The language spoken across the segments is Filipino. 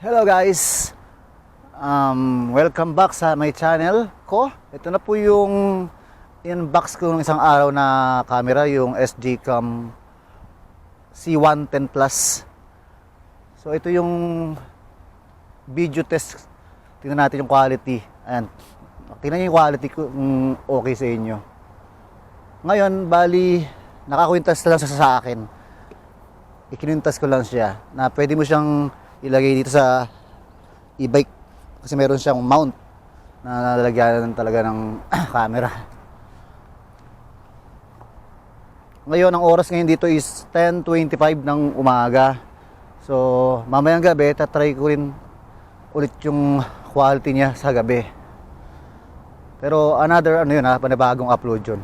Hello guys, welcome back sa my channel ko. Ito na po yung inbox ko ng isang araw na camera, yung SGCam C110 Plus. So ito yung video test. Tingnan natin yung quality. Ayan. Tingnan nyo yung quality kung okay sa inyo. Ngayon, bali, nakakwintas lang sa akin. Ikinintas ko lang siya na pwede mo siyang ilagay dito sa e-bike kasi meron siyang mount na lalagyan talaga ng camera. Ngayon, ang oras ngayon dito is 10:25 ng umaga. So, mamayang gabi, tatry ko rin ulit yung quality niya sa gabi. Pero another panibagong upload yun.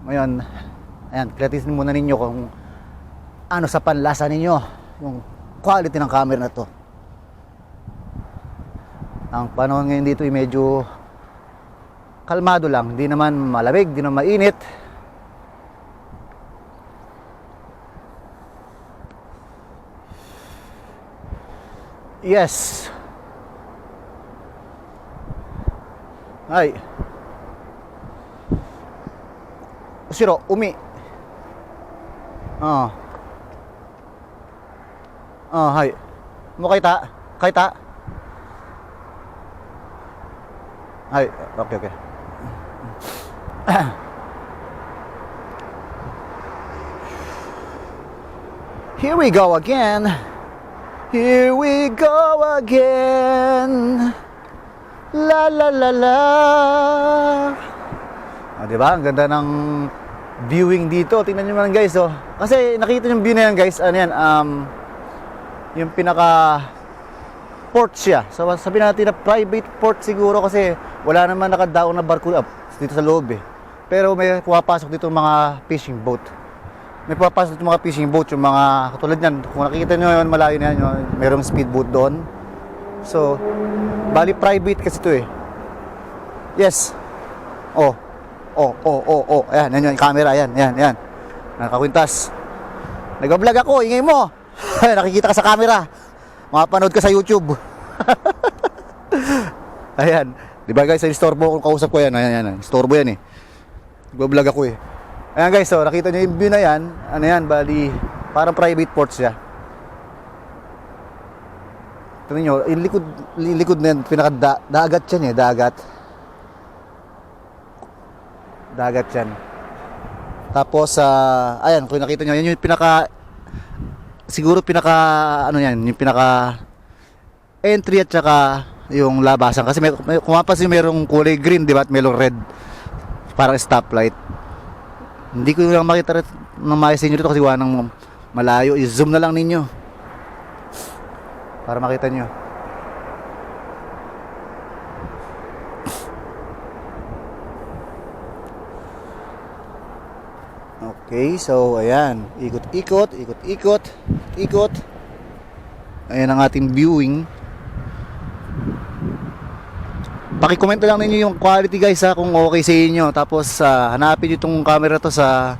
Ngayon, ayan, kritisin muna ninyo kung ano sa panlasa ninyo yung quality ng camera na to. Ang panahon ngayon dito ay medyo kalmado lang, hindi naman malamig, hindi naman mainit. Yes. Ay. Shiro, umi. Hai. Mo kaita? Kaita? Hai, okay. Here we go again. Here we go again. La la la la. Diba? Ang ganda ng viewing dito. Tingnan nyo naman guys, oh. Kasi nakita yung view na yan guys. Ano yan? Yung pinaka port siya. So sabihin natin na private port siguro kasi wala naman nakadaong na barko dito sa loob eh. Pero may pumapasok dito mga fishing boat. May pumapasok dito mga fishing boat, yung mga katulad niyan. Kung nakikita nyo yun, malayo na yan, mayroong speedboat doon. So, bali private kasi ito eh. Yes. Oh. Ayan, yan yung camera, ayan. Nakakwintas. Nag-vlog ako, ingay mo. Nakikita ka sa camera. Makapanood ka sa YouTube. Ayan. Diba guys, sa istorbo kung kausap ko yan. Ayan. Istorbo yan eh. Nag-vlog ako eh. Ayan guys, so nakita nyo yung view na yan. Ano yan, bali, parang private port siya. Tignan nyo, likod na yan, dagat yan eh, dagat yan. Tapos, ayan, kung nakita nyo, yan yung siguro yung pinaka entry at saka yung labasan. Kasi kung mapasin merong kulay green, di ba, at merong red. Parang stoplight. Hindi ko lang makita ng maayos ninyo dito kasi wala nang malayo. I-zoom na lang ninyo para makita nyo. Okay, so ayan, ikot. Ayan ang ating viewing. Paki-comment lang ninyo yung quality guys kung okay sa inyo. Tapos hanapin nyo itong camera to sa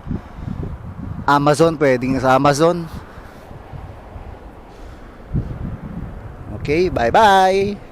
Amazon, pwedeng sa Amazon. Okay, bye bye.